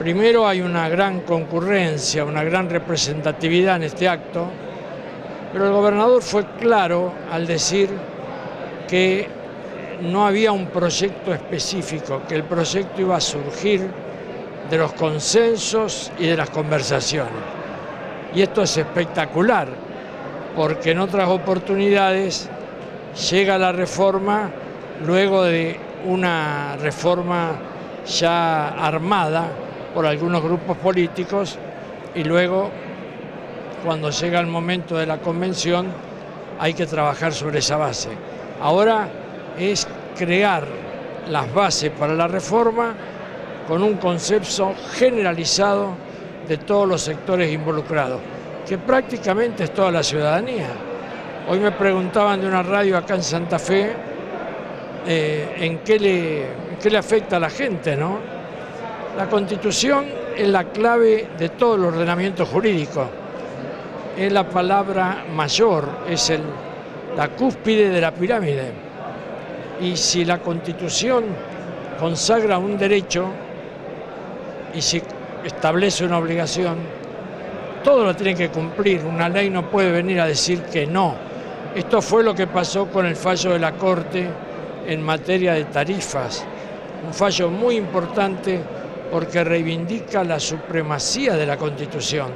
Primero, hay una gran concurrencia, una gran representatividad en este acto, pero el gobernador fue claro al decir que no había un proyecto específico, que el proyecto iba a surgir de los consensos y de las conversaciones. Y esto es espectacular, porque en otras oportunidades llega la reforma luego de una reforma ya armada por algunos grupos políticos y luego, cuando llega el momento de la convención, hay que trabajar sobre esa base. Ahora es crear las bases para la reforma con un consenso generalizado de todos los sectores involucrados, que prácticamente es toda la ciudadanía. Hoy me preguntaban de una radio acá en Santa Fe en qué le afecta a la gente, ¿no? La Constitución es la clave de todo el ordenamiento jurídico, es la palabra mayor, es la cúspide de la pirámide. Y si la Constitución consagra un derecho y si establece una obligación, todo lo tiene que cumplir. Una ley no puede venir a decir que no. Esto fue lo que pasó con el fallo de la Corte en materia de tarifas. Un fallo muy importante porque reivindica la supremacía de la Constitución.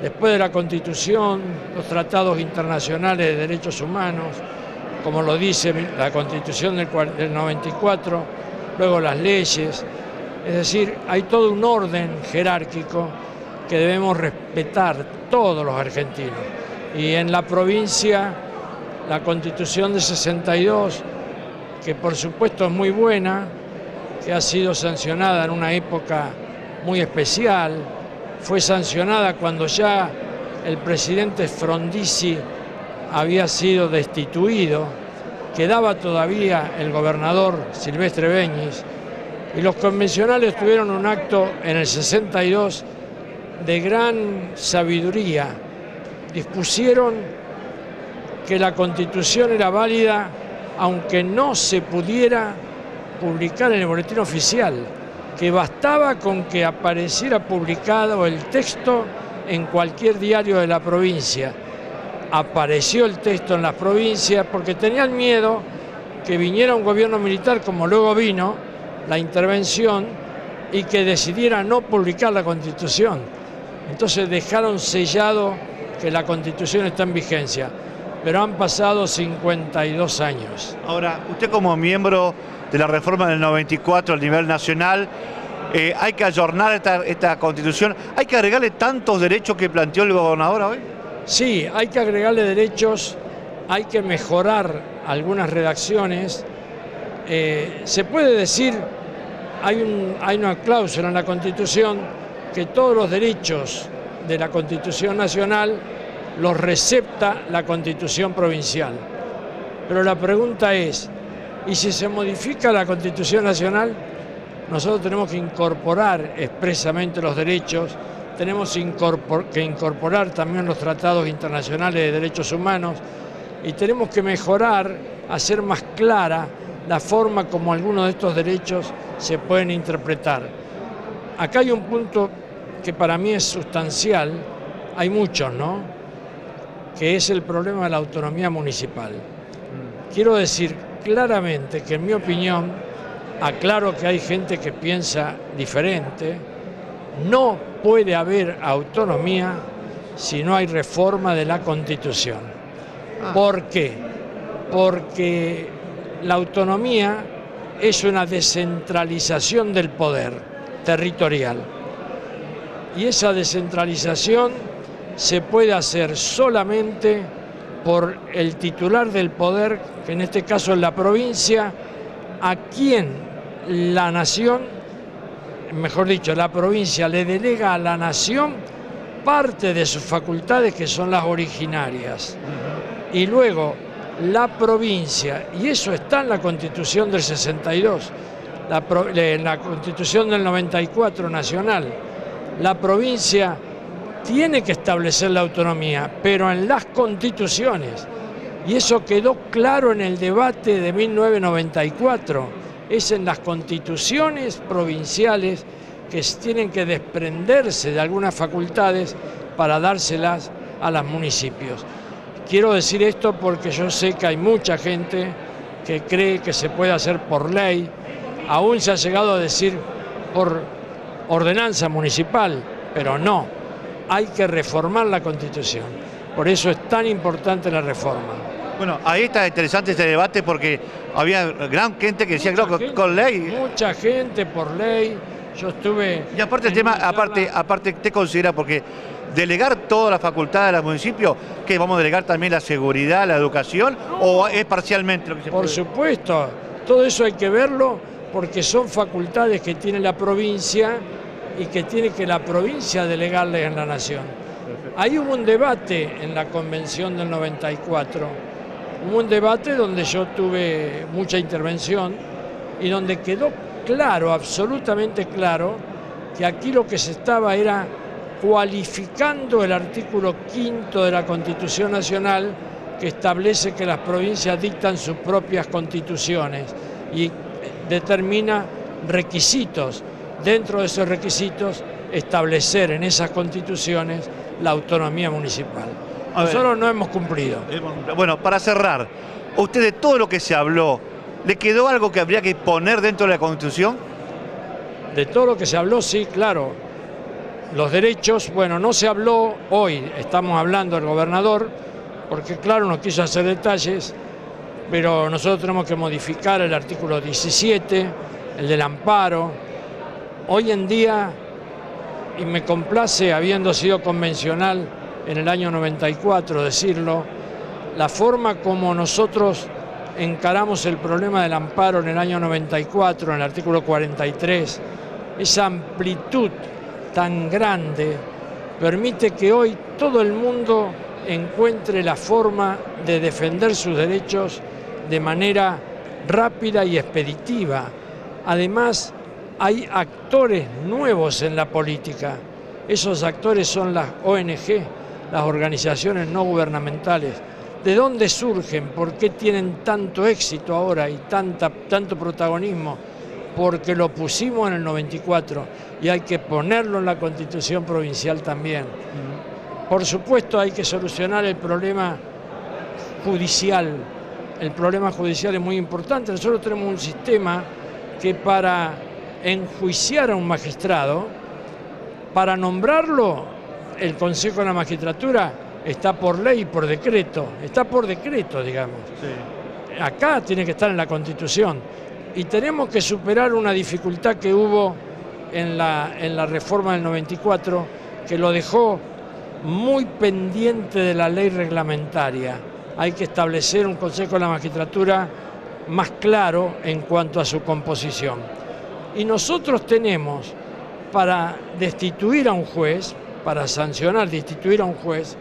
Después de la Constitución, los tratados internacionales de derechos humanos, como lo dice la Constitución del 94, luego las leyes. Es decir, hay todo un orden jerárquico que debemos respetar todos los argentinos. Y en la provincia, la Constitución de 62, que por supuesto es muy buena, que ha sido sancionada en una época muy especial, fue sancionada cuando ya el presidente Frondizi había sido destituido, quedaba todavía el gobernador Silvestre Beñis, y los convencionales tuvieron un acto en el 62 de gran sabiduría. Dispusieron que la Constitución era válida aunque no se pudiera publicar en el boletín oficial, que bastaba con que apareciera publicado el texto en cualquier diario de la provincia. Apareció el texto en las provincias porque tenían miedo que viniera un gobierno militar, como luego vino la intervención, y que decidiera no publicar la Constitución. Entonces dejaron sellado que la Constitución está en vigencia, pero han pasado 52 años. Ahora, usted como miembro de la reforma del 94 a nivel nacional, ¿hay que ayornar esta Constitución? ¿Hay que agregarle tantos derechos que planteó el gobernador hoy? Sí, hay que agregarle derechos, hay que mejorar algunas redacciones. Se puede decir, hay una cláusula en la Constitución que todos los derechos de la Constitución nacional los recepta la Constitución provincial. Pero la pregunta es, ¿y si se modifica la Constitución nacional? Nosotros tenemos que incorporar expresamente los derechos, tenemos que incorporar también los tratados internacionales de derechos humanos y tenemos que mejorar, hacer más clara la forma como algunos de estos derechos se pueden interpretar. Acá hay un punto que para mí es sustancial, hay muchos, ¿no?, que es el problema de la autonomía municipal. Quiero decir claramente que, en mi opinión, aclaro que hay gente que piensa diferente, no puede haber autonomía si no hay reforma de la Constitución. ¿Por qué? Porque la autonomía es una descentralización del poder territorial. Y esa descentralización se puede hacer solamente por el titular del poder, que en este caso es la provincia, a quien la nación, mejor dicho, la provincia le delega a la nación parte de sus facultades, que son las originarias. Y luego la provincia, y eso está en la Constitución del 62, en la Constitución del 94 nacional, la provincia tiene que establecer la autonomía, pero en las constituciones. Y eso quedó claro en el debate de 1994. Es en las constituciones provinciales que tienen que desprenderse de algunas facultades para dárselas a los municipios. Quiero decir esto porque yo sé que hay mucha gente que cree que se puede hacer por ley, aún se ha llegado a decir por ordenanza municipal, pero no, hay que reformar la Constitución. Por eso es tan importante la reforma. Bueno, ahí está interesante este debate porque había gran gente que decía, claro, con ley. Mucha gente por ley, yo estuve... Y aparte el tema, aparte te considera, porque delegar toda la facultad de los municipios, ¿qué vamos a delegar también la seguridad, la educación, o es parcialmente lo que se puede? Por supuesto, todo eso hay que verlo porque son facultades que tiene la provincia y que tiene que la provincia delegarles en la nación. Perfecto. Ahí hubo un debate en la convención del 94, hubo un debate donde yo tuve mucha intervención y donde quedó claro, absolutamente claro, que aquí lo que se estaba era cualificando el artículo 5 de la Constitución Nacional, que establece que las provincias dictan sus propias constituciones y determina requisitos. Dentro de esos requisitos, establecer en esas constituciones la autonomía municipal. Nosotros no hemos cumplido. Bueno, para cerrar, usted de todo lo que se habló, ¿le quedó algo que habría que poner dentro de la Constitución? De todo lo que se habló, sí, claro. Los derechos, bueno, no se habló hoy, estamos hablando del gobernador, porque claro, no quiso hacer detalles, pero nosotros tenemos que modificar el artículo 17, el del amparo. Hoy en día, y me complace, habiendo sido convencional en el año 94, decirlo, la forma como nosotros encaramos el problema del amparo en el año 94, en el artículo 43, esa amplitud tan grande permite que hoy todo el mundo encuentre la forma de defender sus derechos de manera rápida y expeditiva. Además, hay actores nuevos en la política. Esos actores son las ONG, las organizaciones no gubernamentales. ¿De dónde surgen? ¿Por qué tienen tanto éxito ahora y tanto protagonismo? Porque lo pusimos en el 94 y hay que ponerlo en la Constitución provincial también. Por supuesto hay que solucionar el problema judicial. El problema judicial es muy importante. Nosotros tenemos un sistema que para enjuiciar a un magistrado, para nombrarlo, el Consejo de la Magistratura está por ley y por decreto. Está por decreto, digamos. Sí. Acá tiene que estar en la Constitución. Y tenemos que superar una dificultad que hubo en la reforma del 94, que lo dejó muy pendiente de la ley reglamentaria. Hay que establecer un Consejo de la Magistratura más claro en cuanto a su composición. Y nosotros tenemos, para destituir a un juez, para sancionar, destituir a un juez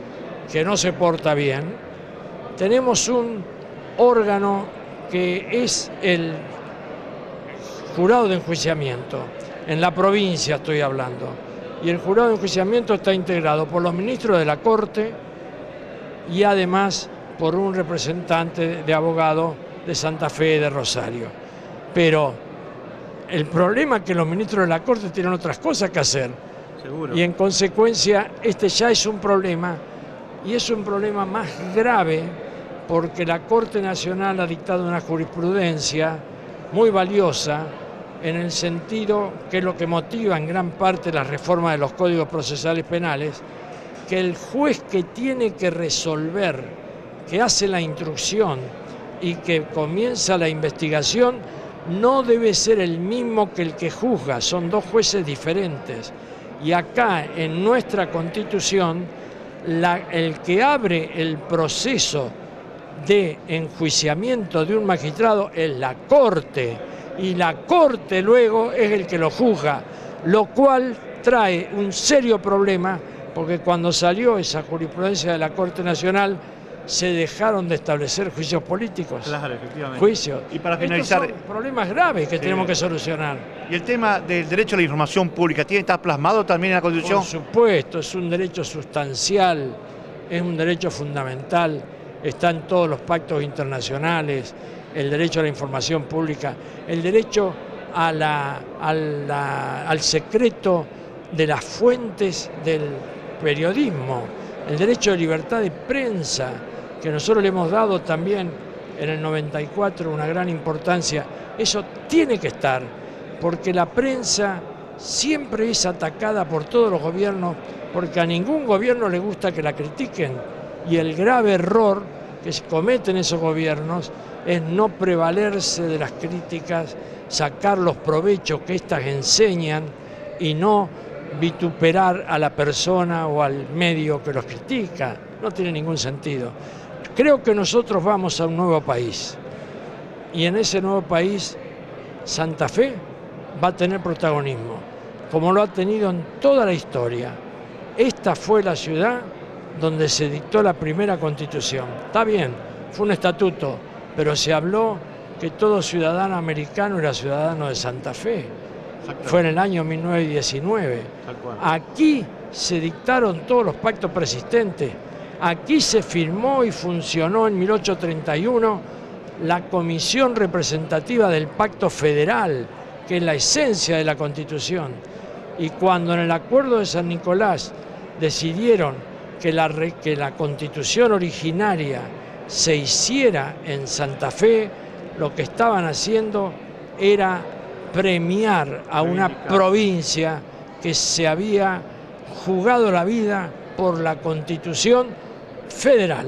que no se porta bien, tenemos un órgano que es el jurado de enjuiciamiento. En la provincia estoy hablando. Y el jurado de enjuiciamiento está integrado por los ministros de la Corte y además por un representante de abogado de Santa Fe y de Rosario. Pero el problema es que los ministros de la Corte tienen otras cosas que hacer. Seguro. Y en consecuencia este ya es un problema, y es un problema más grave porque la Corte Nacional ha dictado una jurisprudencia muy valiosa en el sentido que es lo que motiva en gran parte la reforma de los códigos procesales penales, que el juez que tiene que resolver, que hace la instrucción y que comienza la investigación, no debe ser el mismo que el que juzga, son dos jueces diferentes. Y acá en nuestra Constitución, el que abre el proceso de enjuiciamiento de un magistrado es la Corte, y la Corte luego es el que lo juzga, lo cual trae un serio problema, porque cuando salió esa jurisprudencia de la Corte Nacional, se dejaron de establecer juicios políticos. Claro, efectivamente. Juicios. Y para finalizar, estos son problemas graves que tenemos que solucionar. Y el tema del derecho a la información pública, ¿está plasmado también en la Constitución? Por supuesto, es un derecho sustancial, es un derecho fundamental, está en todos los pactos internacionales, el derecho a la información pública, el derecho al secreto de las fuentes del periodismo, el derecho de libertad de prensa, que nosotros le hemos dado también en el 94 una gran importancia. Eso tiene que estar, porque la prensa siempre es atacada por todos los gobiernos, porque a ningún gobierno le gusta que la critiquen, y el grave error que se cometen esos gobiernos es no prevalerse de las críticas, sacar los provechos que éstas enseñan y no vituperar a la persona o al medio que los critica. No tiene ningún sentido. Creo que nosotros vamos a un nuevo país, y en ese nuevo país Santa Fe va a tener protagonismo, como lo ha tenido en toda la historia. Esta fue la ciudad donde se dictó la primera Constitución. Está bien, fue un estatuto, pero se habló que todo ciudadano americano era ciudadano de Santa Fe. Fue en el año 1919. Aquí se dictaron todos los pactos persistentes. Aquí se firmó y funcionó en 1831 la Comisión Representativa del Pacto Federal, que es la esencia de la Constitución. Y cuando en el Acuerdo de San Nicolás decidieron que la Constitución originaria se hiciera en Santa Fe, lo que estaban haciendo era premiar a una provincia que se había jugado la vida por la Constitución federal.